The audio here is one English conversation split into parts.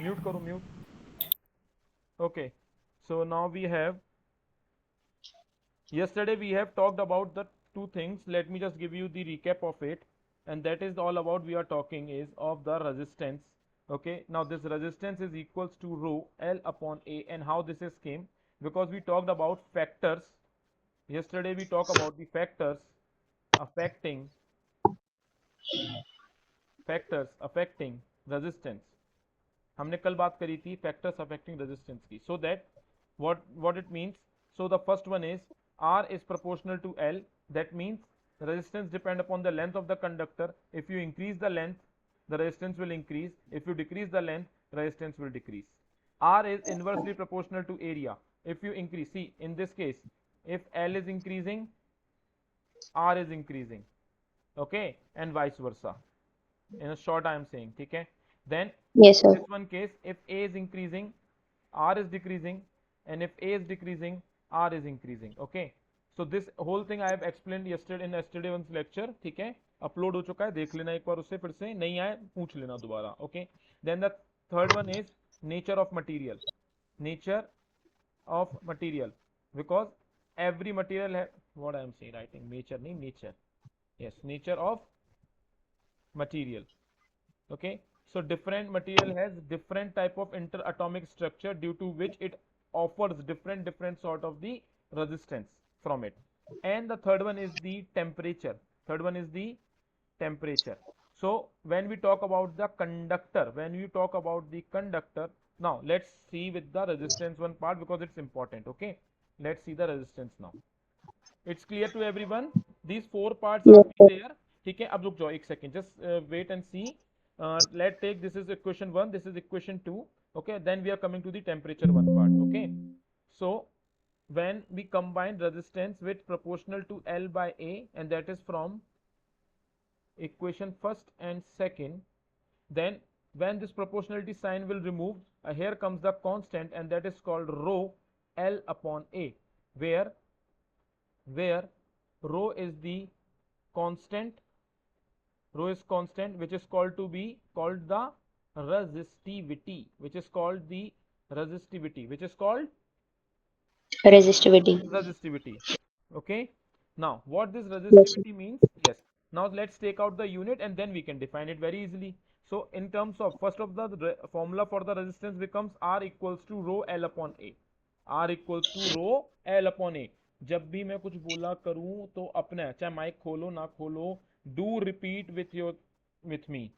Mute करो mute. Okay, so now we have, yesterday we have talked about the two things. Let me just give you the recap of it, and that is all about we are talking is of the resistance. Okay, now this resistance is equals to rho L upon A, and how this is came, because we talked about factors. Yesterday we talked about the factors affecting resistance. हमने कल बात करी थी factors affecting resistance की. So that what it means, so the first one is R is proportional to L. That means resistance depend upon the length of the conductor. If you increase the length, the resistance will increase. If you decrease the length, resistance will decrease. R is inversely proportional to area. If you increase, see in this case, if L is increasing, R is increasing, okay, and vice versa. In a short I am saying, okay. Then Yes, sir. this one case, if A is increasing, R is decreasing, and if A is decreasing, R is increasing. Okay, so this whole thing I have explained yesterday in yesterday's lecture. ठीक है, upload हो चुका है, देख लेना एक बार उससे, फिर से नहीं आए पूछ लेना दोबारा. Okay, then the third one is nature of material. Nature of material, because every material has, what I am saying, writing nature नहीं nature, yes, nature of material. Okay, so different material has different type of interatomic structure, due to which it offers different sort of the resistance from it. And the third one is the temperature. So when we talk about the conductor, now let's see with the resistance one part, because it's important. Okay, let's see the resistance now. It's clear to everyone, these four parts are Yes, sir. there. ठीक है, अब रुक जाओ एक second, just wait and see. Let's take, this is equation 1, this is equation 2. Okay, then we are coming to the temperature one part. Okay, so when we combine resistance with proportional to L by A, and that is from equation first and second, then when this proportionality sign will remove, here comes the constant, and that is called rho L upon A, where rho is the constant, which is called to be called the resistivity, resistivity. Okay, now what this Yes, sir. resistivity means, yes, now let's take out the unit and then we can define it very easily. So in terms of, first of the formula for the resistance becomes R equals to rho L upon A. जब भी मैं कुछ बोला करूं तो अपने, चाहे mic खोलो ना खोलो, डू रिपीट विथ मी.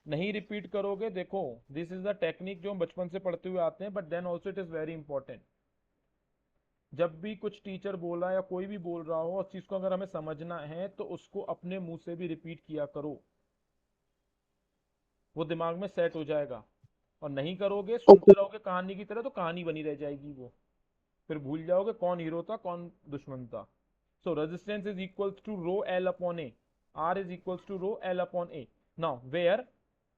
नहीं रिपीट करोगे, देखो दिस इज द टेक्निक जो हम बचपन से पढ़ते हुए आते हैं, but then also it is very important. जब भी कुछ टीचर बोला या कोई भी बोल रहा हो, उस चीज को अगर हमें समझना है तो उसको अपने मुंह से भी रिपीट किया करो, वो दिमाग में सेट हो जाएगा. और नहीं करोगे, सुनते Okay. रहोगे कहानी की तरह, तो कहानी बनी रह जाएगी वो, फिर भूल जाओगे कौन हीरो था कौन दुश्मन था. So resistance is equals to rho L upon A. R is equals to rho L upon A. Now where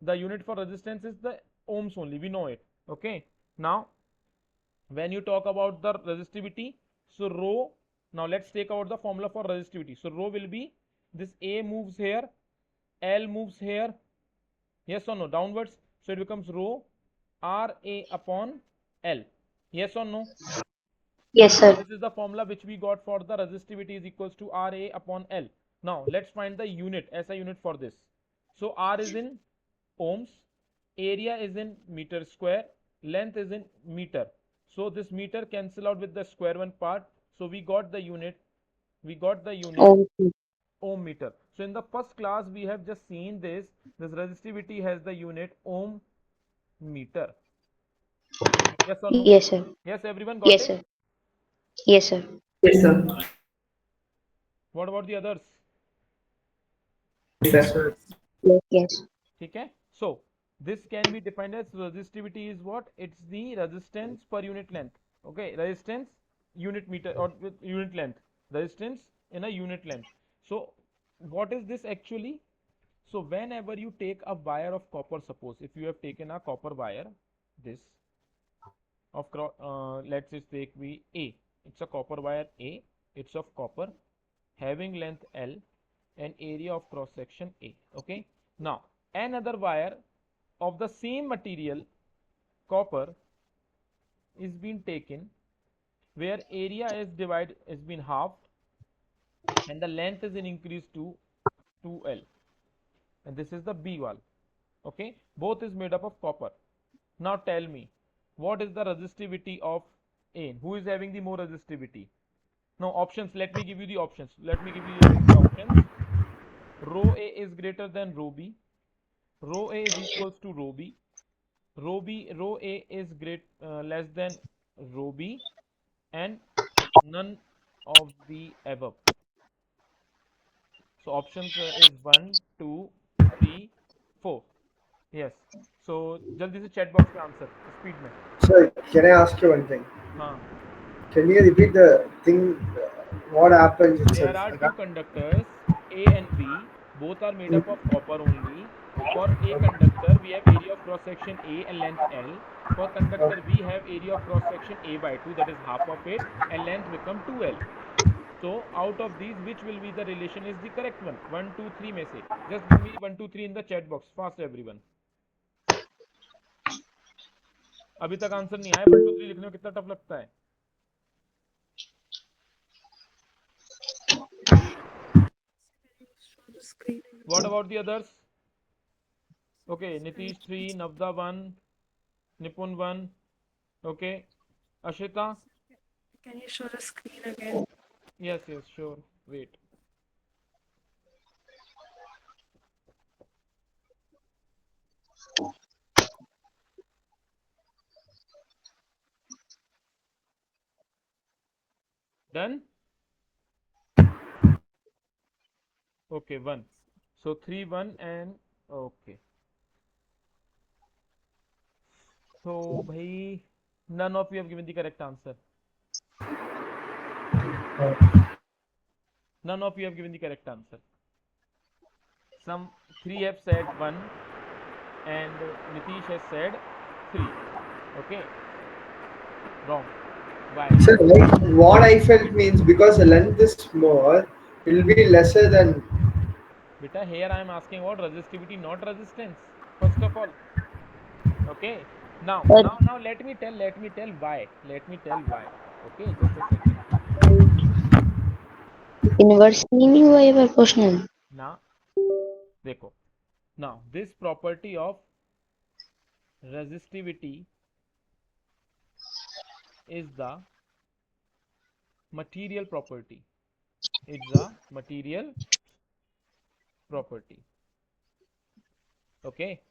the unit for resistance is the ohms only, we know it. Okay, now when you talk about the resistivity, so rho, now let's take out the formula for resistivity. So rho will be, this A moves here, L moves here, yes or no, downwards, so it becomes rho R A upon L, yes or no. Yes, sir. This is the formula which we got for the resistivity is equals to Ra upon L. Now let's find the unit, SI unit for this. So R is in ohms, area is in meter square, length is in meter. So this meter cancel out with the square one part. So we got the unit, Okay. ohm meter. So in the first class we have just seen this resistivity has the unit ohm meter. Yes or no? Yes, sir. Yes, everyone got Yes, it? sir. Yes, sir. Yes, sir. What about the others? Yes, sir. Yes, yes. ठीक है, so this can be defined as resistivity is what, it's the resistance per unit length. Okay, resistance unit meter or with unit length, resistance in a unit length. So what is this actually? So whenever you take a wire of copper, suppose if you have taken a copper wire, this of let's just take we A, it's a copper wire A, it's of copper, having length L and area of cross section A. Okay, now another wire of the same material, copper, is being taken where area is been halved and the length is increased to 2L, and this is the B wall. Okay, both is made up of copper. Now tell me, what is the resistivity of A? Who is having the more resistivity? Now options, let me give you the options. Let me give you the options. Rho A is greater than rho B. Rho A is equals to rho B. Rho A is less than rho B, and none of the above. So options is 1, 2, 3, 4. Yes. So जल्दी से chat box पे answer speed में. So, can I ask you one thing? हाँ. Can you repeat the thing? What happens There itself? are I two can't- conductors A and B. Both are made up of copper only. For A Okay. conductor, we have area of cross section A and length L. For conductor Okay. B, have area of cross section A by 2, that is half of it, and length become 2L. So out of these, which will be the relation is the correct one? 1, 2, 3 में से. Just give me 1, 2, 3 in the chat box. Fast everyone. अभी तक answer नहीं आया. 1, 2, 3 लिखने में कितना tough लगता है? What about the others? Okay, Nitish 3, Navda 1, Nipun 1. Okay, Ashita? Can you show the screen again? Yes, yes, sure. Wait. Done? Okay, 1. So 3, 1 and okay. So, bhai, none of you have given the correct answer. None of you have given the correct answer. Some 3 have said 1 and Nitish has said 3. Okay, wrong. Why? So, like, what I felt means because the length is more, it will be lesser than. Beta, here I am asking about resistivity, not resistance. First of all. Okay. But Now let me tell why. Let me tell why. Okay, just a second. inversely नहीं हुआ ये proportional. Now, देखो. Now, this property of resistivity is the material property. It's a material property. Okay.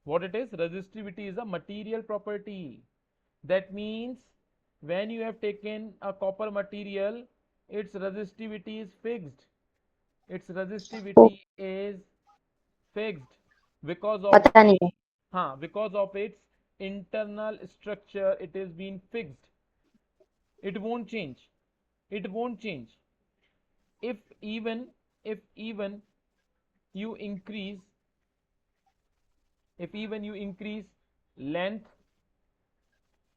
What it is? Resistivity is a material property. That means when you have taken a copper material, its resistivity is fixed. Its Oh, resistivity is fixed because of पता नहीं था. because of its internal structure. It is being fixed. It won't change. It won't change. If even if even you increase if even you increase length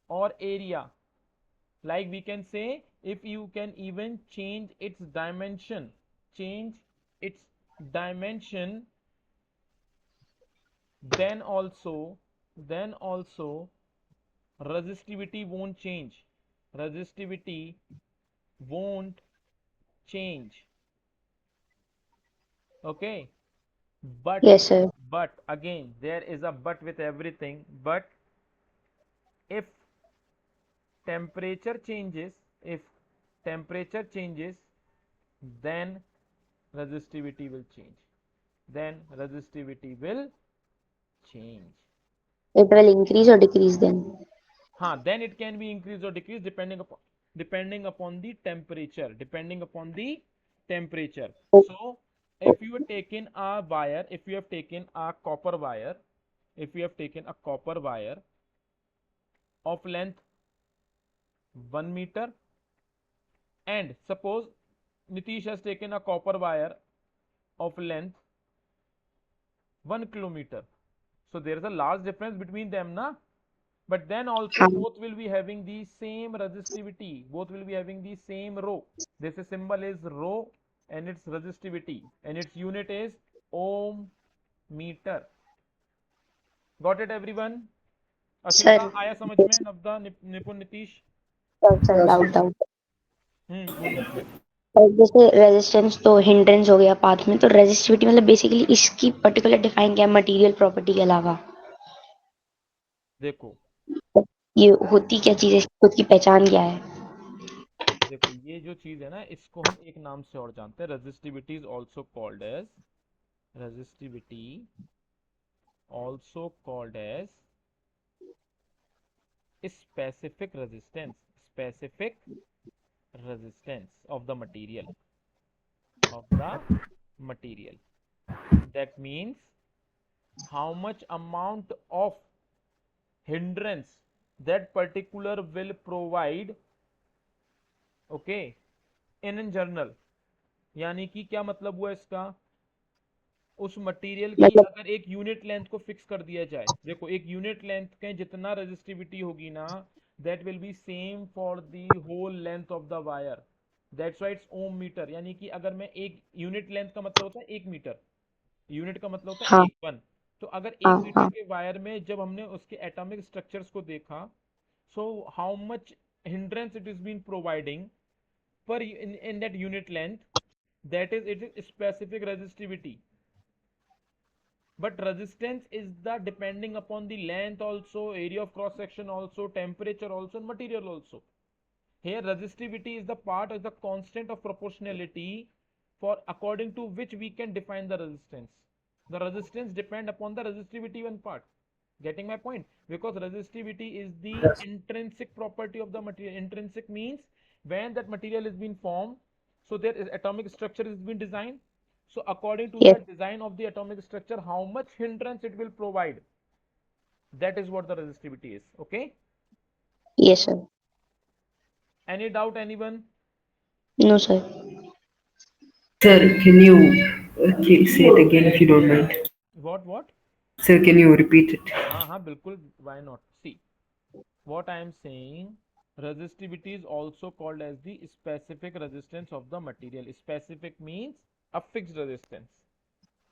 or area, like we can say, if you can even change its dimension, then also resistivity won't change. Resistivity won't change. Okay, but Yes, sir. again, there is a but with everything. But if temperature changes, if temperature changes, then resistivity will change. Then resistivity will change. It will increase or decrease then. Then it can be increased or decreased depending upon the temperature. Depending upon the temperature. Oh, So if you have taken a wire, if you have taken a copper wire, if you have taken a copper wire of length 1 meter, and suppose Nitish has taken a copper wire of length 1 kilometer. So there is a large difference between them, na? But then also हाँ. both will be having the same resistivity. Both will be having the same rho. This symbol is rho and its resistivity, and its unit is ohm meter. Got it everyone? Ashvita sir आया समझ में? नवदा, निपुण, Nitish? Sir doubt doubt बोलो। जैसे resistance तो hindrance हो गया path में, तो रेजिस्टिविटी मतलब बेसिकली इसकी पर्टिकुलर डिफाइन क्या है मटेरियल प्रॉपर्टी के अलावा? देखो ये होती क्या चीज है, खुद की पहचान क्या है? देखो ये जो चीज है ना, इसको हम एक नाम से और जानते हैं, resistivity is also called as, resistivity also called as specific resistance of the material. That means how much amount of hindrance that particular will provide, okay, in general. यानी कि क्या मतलब हुआ इसका? उस मटेरियल की मतलब अगर एक यूनिट लेंथ को फिक्स कर दिया जाए, देखो एक यूनिट लेंथ के जितना रेजिस्टिविटी होगी ना, that will be same for the whole length of the wire, that's why it's ohm meter. यानी कि अगर मैं एक यूनिट लेंथ का मतलब होता है 1 मीटर, यूनिट का मतलब होता है हाँ एक वन। तो अगर हाँ 1 मीटर हाँ के वायर में जब हमने उसके एटॉमिक स्ट्रक्चर्स को देखा, so how much hindrance it is been providing पर in that unit length, that is it is specific resistivity. But resistance is the depending upon the length also, area of cross section also, temperature also, and material also. Here resistivity is the part of the constant of proportionality for according to which we can define the resistance. The resistance depend upon the resistivity one part. Getting my point? Because resistivity is the Yes. intrinsic property of the material. Intrinsic means when that material is being formed, so their atomic structure is being designed. So according to yes the design of the atomic structure, how much hindrance it will provide, that is what the resistivity is. Okay? Yes sir Any doubt, anyone? No sir Sir, can you say it again if you don't mind? What? Sir, can you repeat it? हाँ बिल्कुल, why not? See, what I am saying, resistivity is also called as the specific resistance of the material. Specific means a fixed resistance.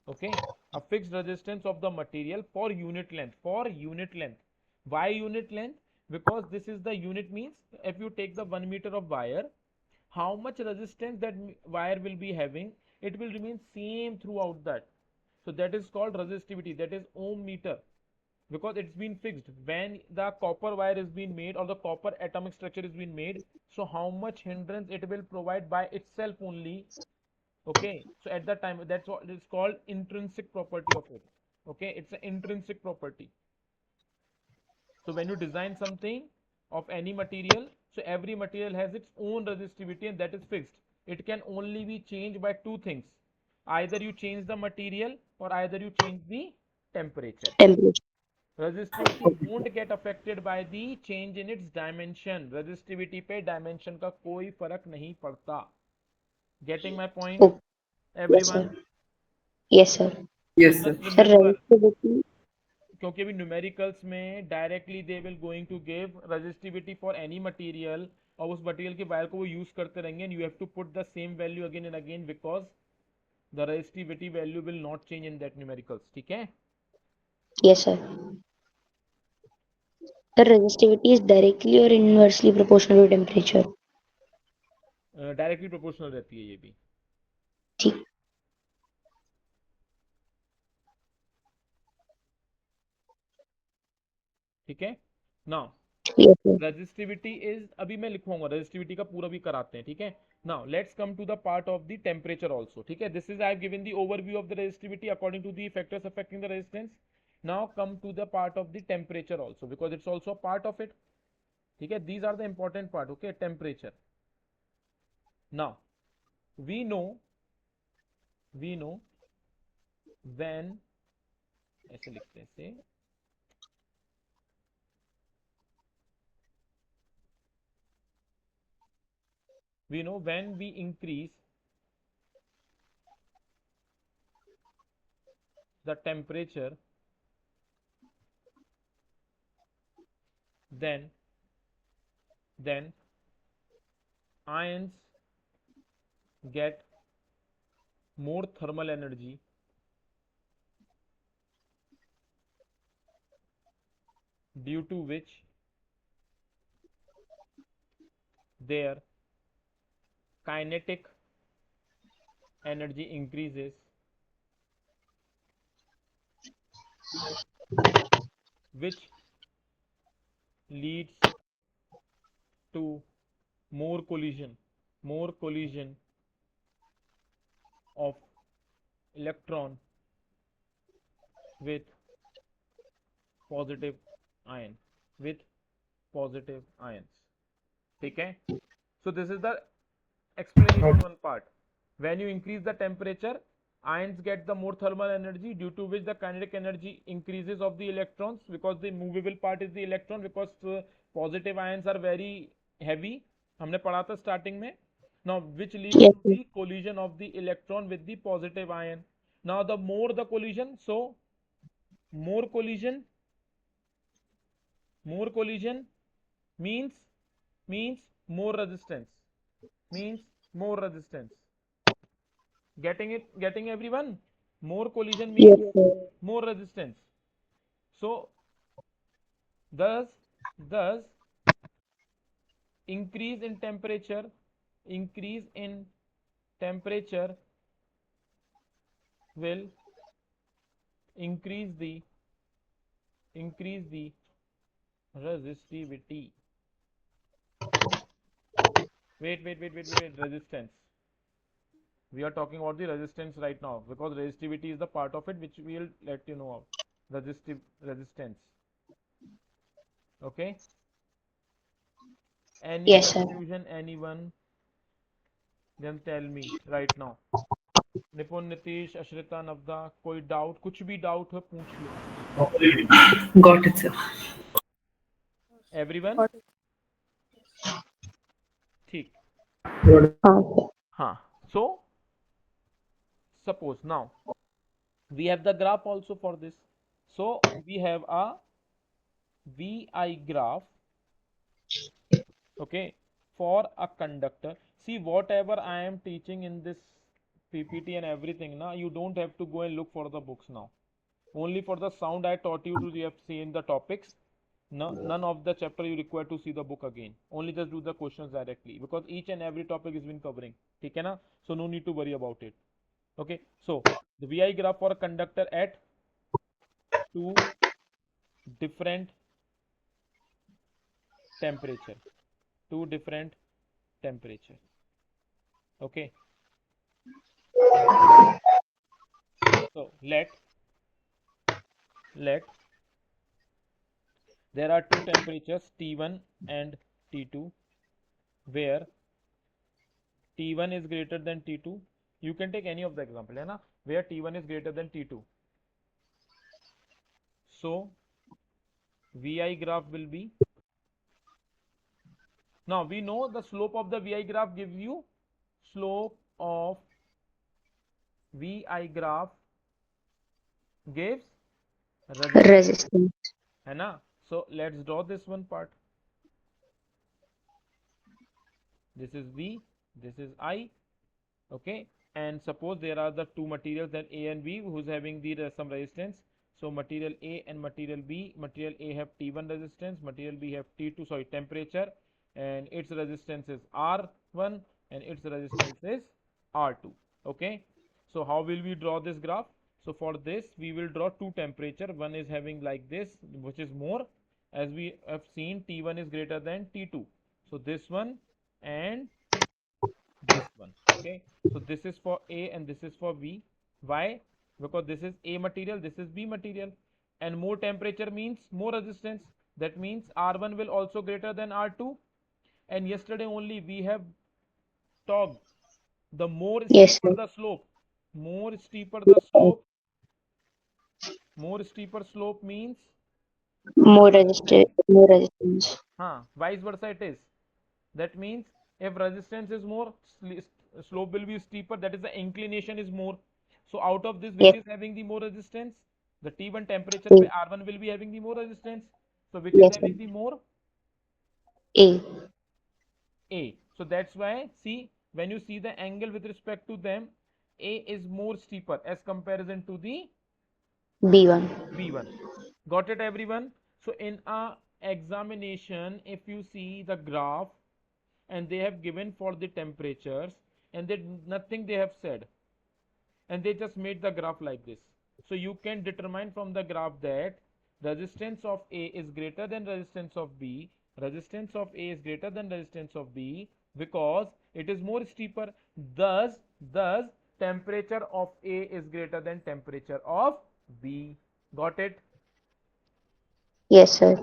Okay, a fixed resistance of the material for unit length. Why unit length? Because this is the unit, means if you take the 1 meter of wire, how much resistance that wire will be having, it will remain same throughout that. So that is called resistivity, that is ohm meter, because it's been fixed when the copper wire is being made or the copper atomic structure is being made. So how much hindrance it will provide by itself only. Okay, so at that time, that's what is called intrinsic property of it. Okay, it's an intrinsic property. So when you design something of any material, so every material has its own resistivity and that is fixed. It can only be changed by two things: either you change the material or either you change the temperature. Temperature Resistivity won't get affected by the change in its dimension. Resistivity पे dimension का कोई फर्क नहीं पड़ता. Getting my point, okay yes everyone? Sir yes sir So Yes, sir. just sir remember, resistivity क्योंकि अभी numericals में directly they will going to give resistivity for any material, और उस मटेरियल के वायर को वो यूज करते रहेंगे, and you have to put the same value again and again, because the resistivity value will not change in that numericals. ठीक है? Yes sir sir resistivity is directly और inversely proportional to temperature? Directly proportional रहती है ये भी. ठीक ठीक है? Now yes sir resistivity is, अभी मैं लिखूंगा रेजिस्टिविटी का पूरा भी कराते हैं. ठीक है? Now let's come to the part of the temperature also. ठीक है? This is I have given the overview of the resistivity according to the factors affecting the resistance. Now come to the part of the temperature also, because it's also a part of it. ठीक है? These are the important part. Okay, temperature. Now we know when, ऐसे लिखते हैं से, we know when we increase the temperature, then ions get more thermal energy due to which their kinetic energy increases, which leads to more collision of electron with positive ion, with positive ions. ठीक है? So this is the explanation one part. When you increase the temperature, ions get the more thermal energy, due to which the kinetic energy increases of the electrons, because the movable part is the electron, because positive ions are very heavy. हमने पढ़ा था starting में. Now which leads Yes, to sir. the collision of the electron with the positive ion. Now the more the collision, so more collision means more resistance, means more resistance. Getting everyone? More collision Yes, means sir. more resistance. So thus increase in temperature will increase the resistivity. Wait, resistance. We are talking about the resistance right now, because resistivity is the part of it which we will let you know of. Resistance. Okay? Any Yes, sir. confusion, anyone? Then tell me right now. निपुण, नीतीश, अश्रिता, नवदा, कोई doubt, कुछ भी doubt हो पूछ लो. Got it, sir. Everyone? Got it. ठीक. हाँ, हाँ. So suppose now we have the graph also for this. So we have a VI graph, okay, for a conductor. See, whatever I am teaching in this PPT and everything, now you don't have to go and look for the books now. Only for the sound I taught you to have seen the topics. No, none of the chapter you require to see the book again. Only just do the questions directly, because each and every topic is been covering. ठीक है ना? So no need to worry about it. Okay. So the VI graph for a conductor at two different temperature. Two different temperature. Okay. So let there are two temperatures, T1 and T2, where T1 is greater than T2. You can take any of the example, है ना? Where T1 is greater than T2. So VI graph will be, now we know the slope of the VI graph gives you slope of VI graph gives resistance, resistance. है ना? So let's draw this one part. This is V, this is I, okay, and suppose there are the two materials, that A and B, who's having the some resistance. So material A and material B, material A have T1 resistance, material B have T2, sorry, temperature, and its resistance is R1 and its resistance is R2. Okay, so how will we draw this graph? So for this we will draw two temperature. One is having like this, which is more, as we have seen T1 is greater than T2. So this one and this one. Okay, so this is for A and this is for B. Why? Because this is A material, this is B material, and more temperature means more resistance. That means R1 will also greater than R2. And yesterday only we have talked, the more Yes, steeper sir. the slope, more steeper the slope, more steeper slope means more More resistance. more resistance. Vice versa it is. That means if resistance is more, slope will be steeper, that is the inclination is more. So out of this, which Yes, is having the more resistance? The T1 temperature A. pe R1 will be having the more resistance. So which is Yes, sir. having the more? A. A. So that's why, see, when you see the angle with respect to them, A is more steeper as comparison to the B1. B1. Got it, everyone? So in a examination, if you see the graph and they have given for the temperatures and they nothing they have said and they just made the graph like this. So you can determine from the graph that resistance of A is greater than resistance of B. Resistance of A is greater than resistance of B because it is more steeper. Thus temperature of A is greater than temperature of B. Got it? Yes, sir.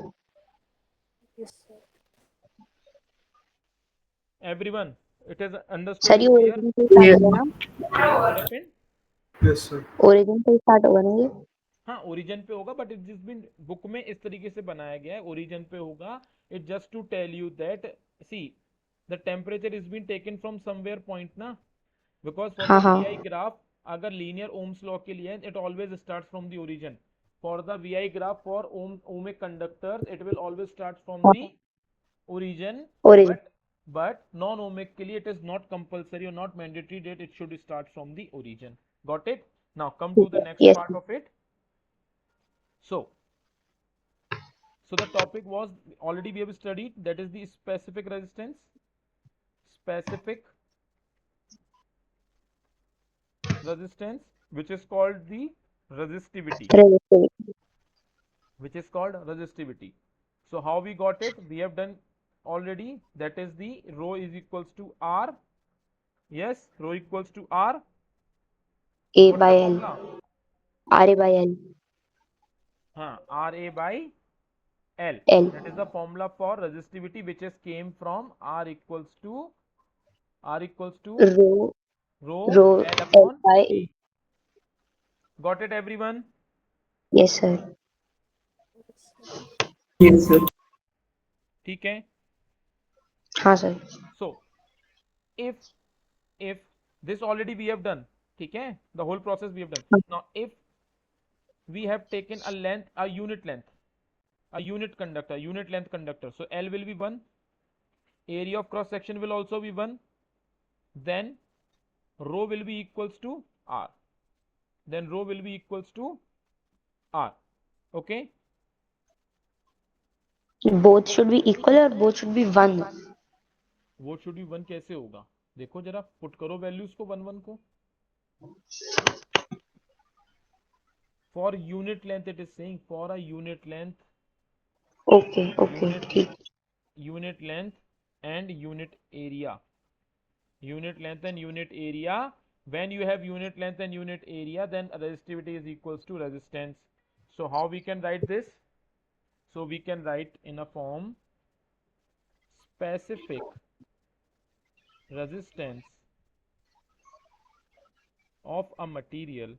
Yes, sir. Everyone, it is understood sir ये and clear? Origin से start Yeah. होगा ना? Sorry, what happened? Yes, sir. Origin से start होगा ना ये? हाँ origin पे होगा बट इट जिस बिन बुक में इस तरीके से बनाया गया है ओरिजिन पे होगा. It just to tell you that see the temperature is been taken from somewhere point ना बिकॉज फॉर हाँ द हाँ. वीआई ग्राफ अगर लीनियर ओम्स लॉ के लिए it always start from the origin. For the VI graph for ohmic conductors it will always start from the origin origin. but non-ohmic के लिए it is not compulsory or not mandatory that it should start from the origin. Got it? Now come to ठीक the है. next yes. part of it. So the topic was already we have studied, that is the specific resistance, specific resistance, which is called the resistivity, resistivity. which is called resistivity. So how we got it? We have done already. That is the rho is equals to R. Yes, rho equals to R. A What is the by L. formula? R A by L. हाँ, RA by L. L. That is the formula for resistivity which is came from R equals to rho rho rho L L upon by A. C. Got it everyone? Yes sir. Yes, sir. Yes, sir. ठीक है. हाँ sir. So if this already we have done, ठीक है, the whole process we have done. Now if we have taken a length, a unit length, a unit conductor, unit length conductor, so L will be 1, area of cross section will also be 1, then rho will be equals to R, then rho will be equals to R. Okay, both should be equal और both should be one. वो should be 1 कैसे होगा? देखो जरा put करो values को 1 1 को. For unit length it is saying for a unit length, okay okay unit ठीक. unit length and unit area, unit length and unit area. When you have unit length and unit area, then resistivity is equals to resistance. So how we can write this? So we can write in a form specific resistance of a material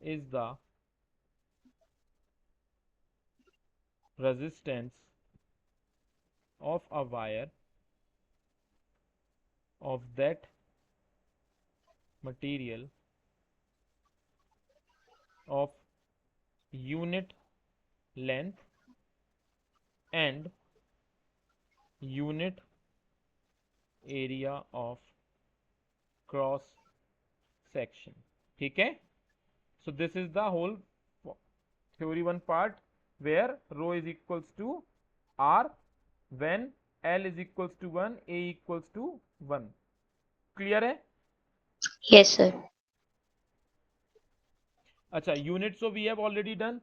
is the resistance of a wire of that material of unit length and unit area of cross section. ठीक है? So this is the whole theory 1 part where rho is equals to R when L is equals to 1, A equals to 1. Clear है? Yes sir. अच्छा, unit so we have already done.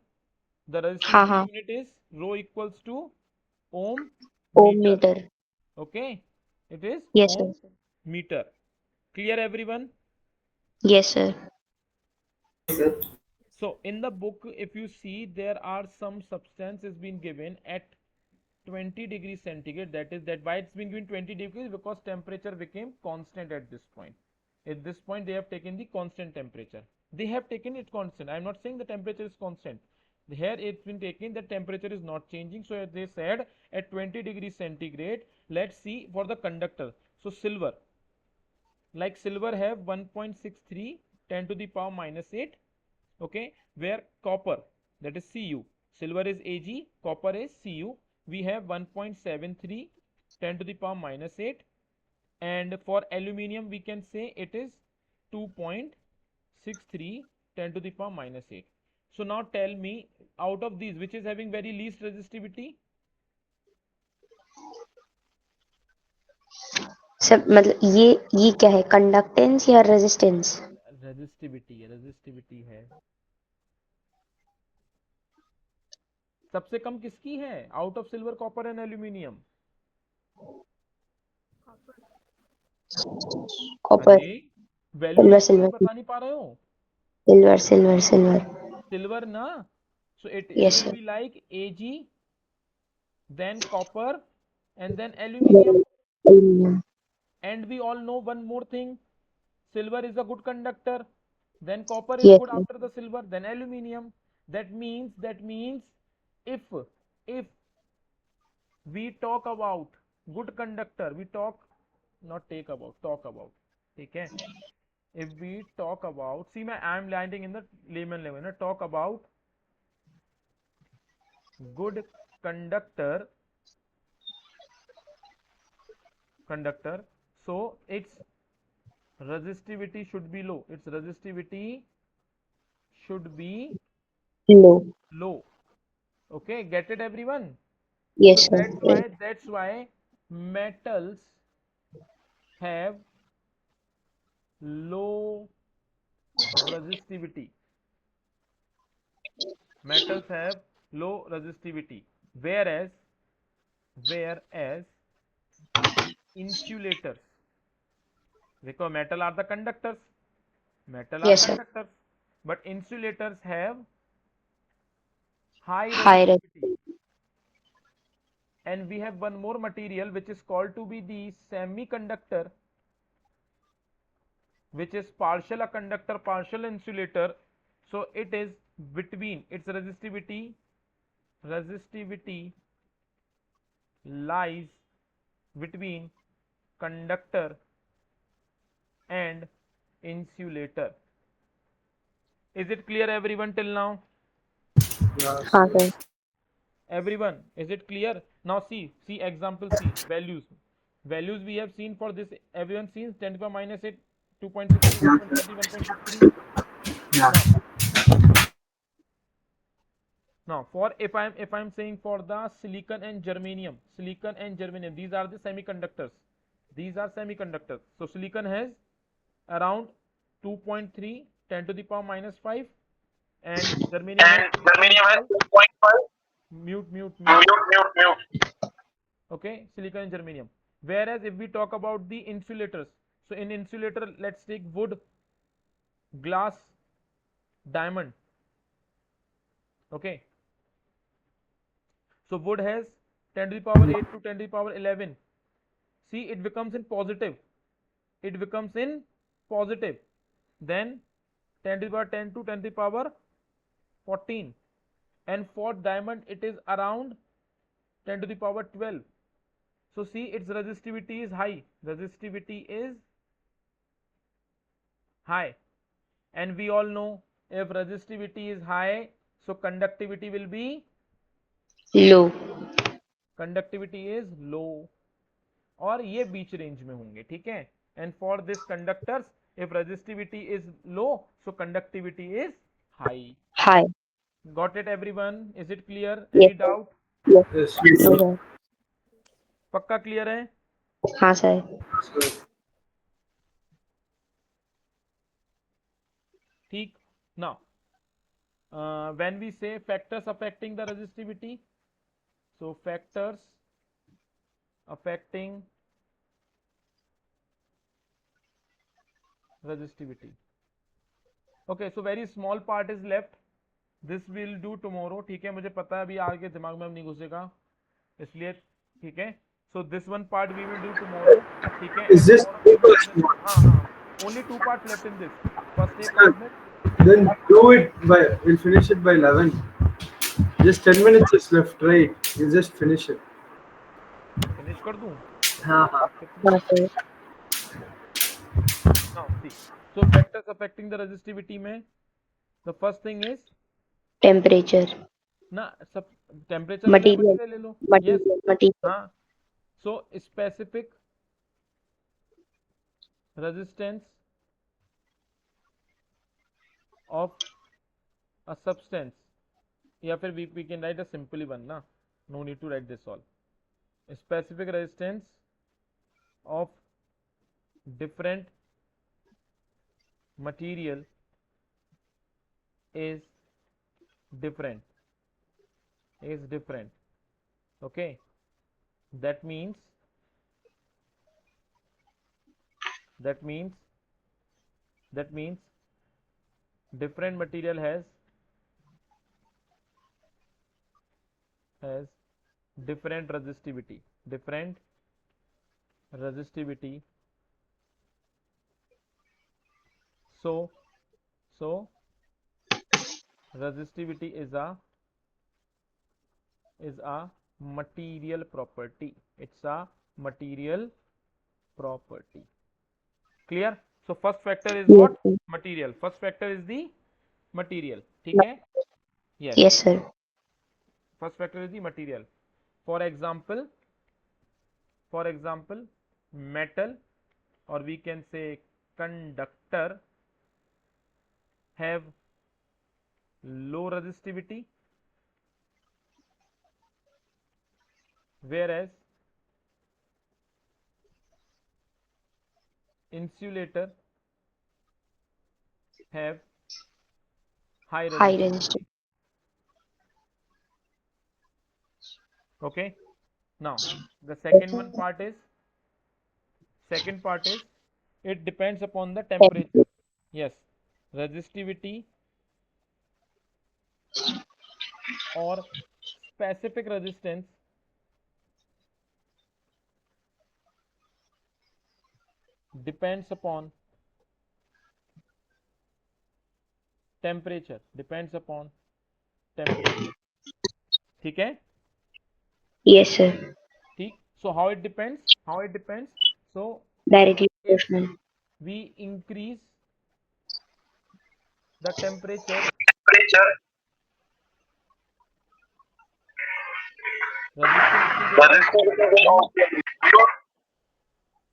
The हाँ resistivity हाँ. unit is rho equals to ohm ohm meter. Meter. Okay, it is yes ohm sir. meter. Clear everyone? Yes sir. Sir. So in the book, if you see, there are some substances been given at 20 degrees centigrade. That is that why it's been given 20 degrees, because temperature became constant at this point. At this point they have taken the constant temperature. They have taken it constant. I am not saying the temperature is constant. Here it's been taken that temperature is not changing. So they said at 20 degrees centigrade. Let's see for the conductor. So silver, like silver have 1.63 10 to the power minus 8. Okay, where copper, that is Cu, silver is Ag, copper is Cu, we have 1.73 10 to the power minus 8, and for aluminium we can say it is 2.63 10 to the power minus 8. So now tell me, out of these, which is having very least resistivity? सब मतलब ये क्या है, conductance या resistance? Resistivity है। सबसे कम किसकी है out of silver, copper and aluminium? Copper, अरे वैल्यू सिल्वर, लिखोगे सिल्वर, बता नहीं पा रहे हो? Silver, silver, silver. सिल्वर ना, so it yes will sir. be like Ag, then copper, and then aluminium. Aluminium. And we all know one more thing, silver is a good conductor, then copper is yes good sir. after the silver, then aluminium. That means if we talk about good conductor, we talk, not take about, talk about, ठीक है? If we talk about, see I am landing in the layman level, talk about good conductor, so its resistivity should be low, its resistivity should be low. low. Okay, get it everyone? So yes sir. that's why metals have low resistivity, metals have low resistivity, whereas insulators, because metal are the conductors, yes sir. but insulators have high high resistivity. Resistivity. And we have one more material which is called to be the semiconductor, which is partial a conductor, partial insulator. So it is between, its resistivity lies between conductor and insulator. Is it clear everyone till now? हाँ sir. Everyone, is it clear? Now see example, see values we have seen for this, everyone sees 10 to the power minus 8, 2.63, 1.30, 1.63. Now for if I'm saying for the silicon and germanium, these are the semiconductors, so silicon has around 2.3 10 to the power minus 5, and germanium has 2.5. Mute. Okay, silicon and germanium. Whereas if we talk about the insulators, so in insulator, let's take wood, glass, diamond. Okay, so wood has 10 to the power 8 to 10 to the power 11. See, it becomes in positive, then 10 to the power 10 to 10 to the power 14, and for diamond it is around 10 to the power 12. So see, its resistivity is high, and we all know if resistivity is high, so conductivity low. is low, और ये बीच range में होंगे, ठीक है? And for this conductors, if resistivity is low, so conductivity is high. High. Got it everyone? Is it clear? Yes any sir. Doubt? Yes. No sir. पक्का clear है? हाँ sir. ठीक. Now when we say factors affecting the resistivity, so factors affecting resistivity. Okay, so very small part is left. This will do tomorrow. ठीक है, मुझे पता है अभी आगे दिमाग में नहीं घुसेगा, इसलिए ठीक है. So this one part we will do tomorrow. ठीक है, Is and this tomorrow too we will much? हाँ only 2 parts left in this. First take Sir, 5 minutes. then do it by, we'll finish it by 11. Just 10 minutes is left, right? You just finish it. Finish कर दूं? हाँ हाँ. हाँ sir. Now see, so factors affecting the resistivity में the first thing is temperature. ना, सब temperature हो गया, मटीरियल। मटेरियल ले लो. Yes, material, material. हाँ. So specific resistance of a substance, या फिर we can write a simply one ना, no need to write this all. Specific resistance of different material is different, okay. That means different material has different resistivity, so resistivity is a material property. It's a material property. Clear? So first factor is Yes, what? sir. Material. First factor is the material. ठीक है? Yes. Yes, sir. First factor is the material. For example, metal, or we can say conductor, have low resistivity, whereas insulator have high High resistivity. resistance. Okay. Now the Yes, second part is it depends upon the temperature. sir. Yes, resistivity or specific resistance depends upon temperature. ठीक है? Yes, sir. ठीक. So how it depends? So Directly if proportional. we increase the temperature,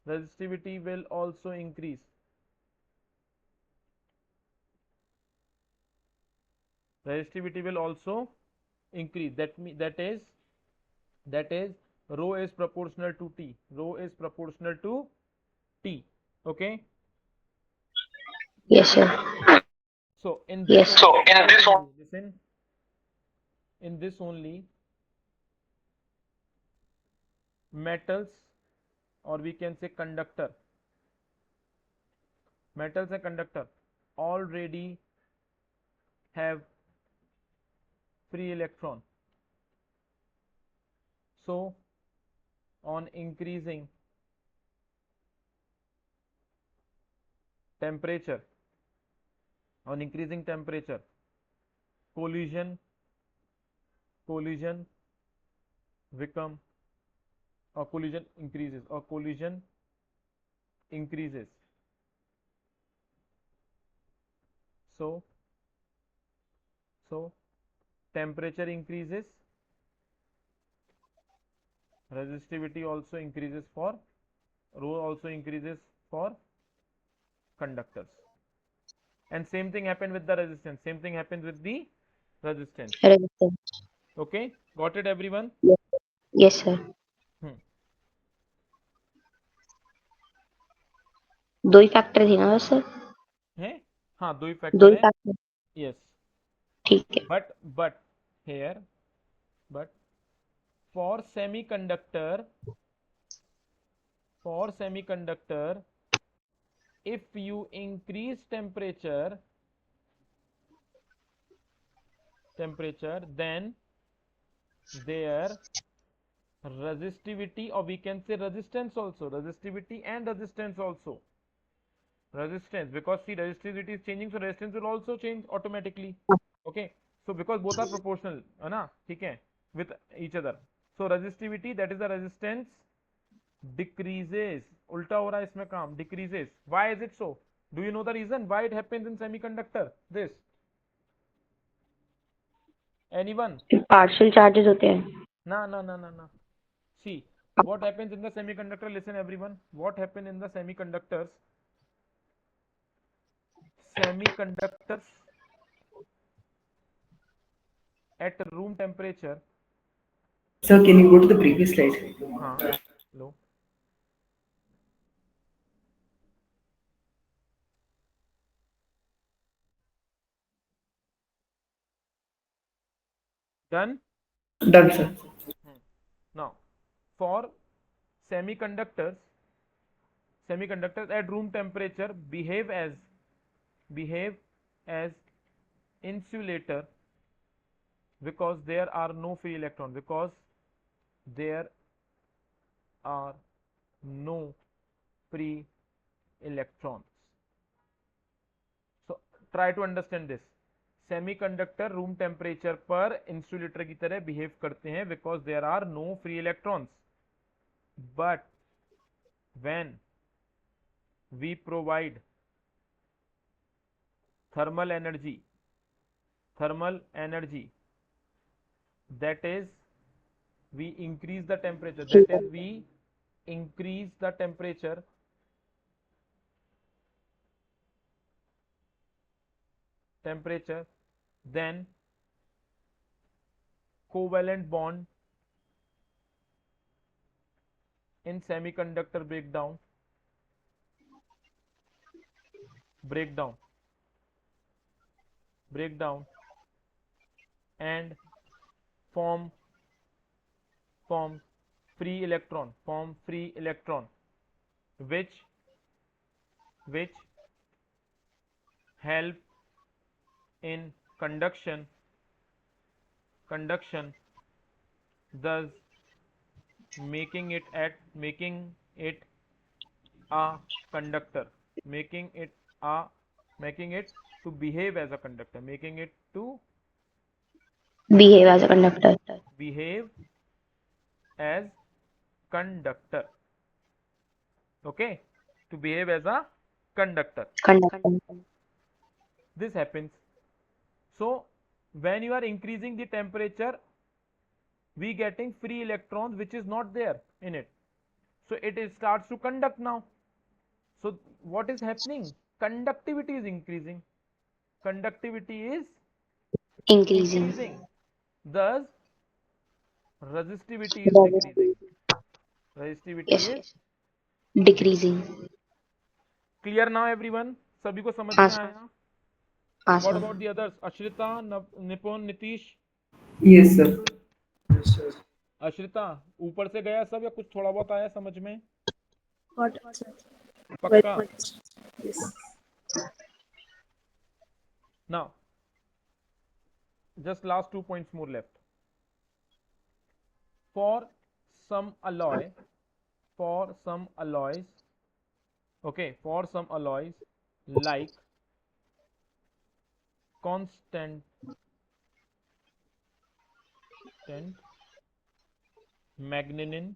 resistivity will also increase. Resistivity will also increase. That is rho is proportional to T. Okay. Yes, sir. So in this Yes. only, listen, in this only metals, or we can say metals and conductor already have free electron. So on increasing temperature, collision become, or collision increases. So temperature increases, resistivity also increases for, rho also increases for conductors. And same thing happened with the resistance. Resistance. Okay, got it everyone? Yes, yes, sir. Hmm. दो ही factor थी ना बस sir? है? हाँ, दो ही दो factor ही है. Factor. Yes, ठीक है. but here, but for semiconductor, if you increase temperature, then their resistivity, or we can say resistance also, because see, resistivity is changing, so resistance will also change automatically. Okay, so because both are proportional, है ना? ठीक है, with each other. So resistivity, that is the resistance, decreases. उल्टा हो रहा है इसमें काम, decreases. Why is it so? Do you know the reason why it happens in semiconductor? This, anyone? Partial charges होते हैं. Na. See, what happens in the semiconductor? Listen everyone, what happens in the semiconductors? Semiconductors at room temperature. Sir, can you go to the previous slide? हाँ लो done. Done, sir. Now for semiconductors at room temperature behave as insulator because there are no free electrons, because there are no free electrons. So try to understand this. Semiconductor room temperature पर insulator की तरह behave करते हैं because there are no free electrons. But when we provide thermal energy that is we increase the temperature then covalent bond in semiconductor break down and form free electron which help in conduction, thus making it a conductor, making it to behave as a conductor, making it to Behave as a conductor. behave as conductor. Okay, to behave as a conductor. Conductor. This happens. So when you are increasing the temperature, we getting free electrons which is not there in it, so it starts to conduct now. So what is happening? Conductivity is increasing. Increasing. Thus resistivity is decreasing. Yes. Decreasing. Clear now everyone? सभी को समझ हाँ में sir. आया? हाँ What sir. about the others? Ashrita, Nipon, Nitish? Yes, sir. Yes, sir. Ashrita ऊपर से गया सब या कुछ थोड़ा बहुत आया समझ में? Got it, sir. Very पक्का? much. Yes. Now just last 2 points more left. For some alloys, okay, for some alloys like constant magnenin,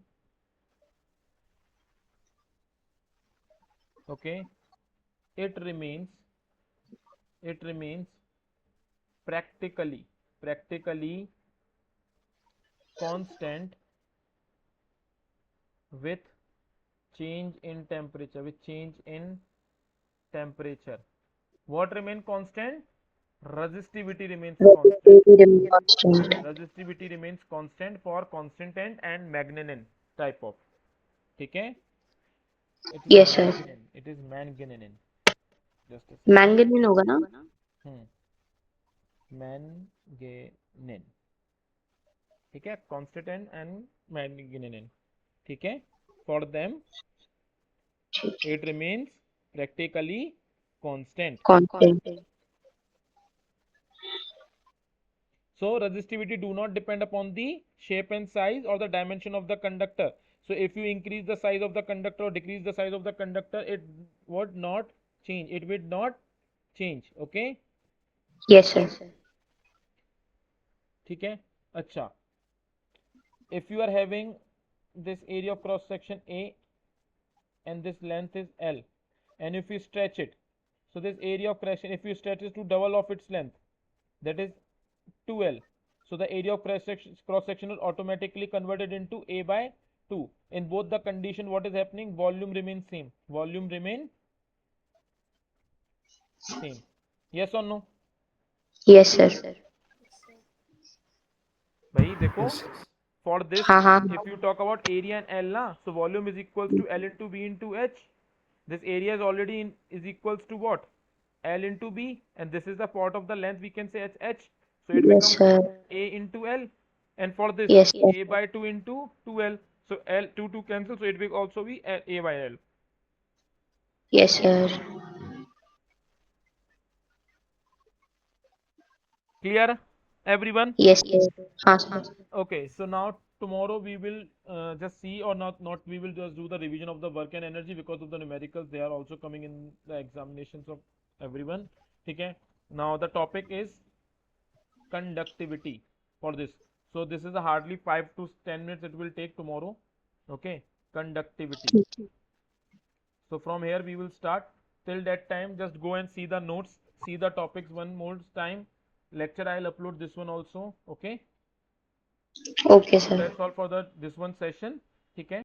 okay, it remains practically constant with change in temperature. What remain constant? Resistivity remains constant for constant and magnenin type of. ठीक है? Yes, sir. It is manganese. Just a second. Manganese होगा ना? manganese. ठीक है? Constant and manganese. ठीक है? For them it remains practically constant. So resistivity do not depend upon the shape and size or the dimension of the conductor. So if you increase the size of the conductor or decrease the size of the conductor, it would not change. Okay? Yes, sir. ठीक है? अच्छा. If you are having this area of cross section A and this length is L, and if you stretch it, so this area of cross section, if you stretch it to double of its length, that is 2L. So the area of cross section is automatically converted into A by 2. In both the condition, what is happening? Volume remains same. Yes or no? Yes, sir. Yes, sir. भाई देखो, Yes. for this, हाँ हाँ if you talk about area and L, na, so volume is equals to L into B into H. This area is already is equals to what? L into B, and this is the part of the length, we can say H. So it yes becomes sir, A into L, and for this, yes sir, A by 2 into 2L. So L 2 cancel, so it will also be A by L. yes sir, Clear, everyone? yes sir, हाँ sir. Okay, so now tomorrow we will just see, or not we will just do the revision of the work and energy, because of the numericals they are also coming in the examinations of everyone. Okay, now the topic is conductivity for this. So this is a hardly 5 to 10 minutes it will take tomorrow. Okay, conductivity. So from here we will start. Till that time, just go and see the notes, see the topics one more time. Lecture I'll upload this one also. Okay, Okay so sir. that's all for the this one session. Okay.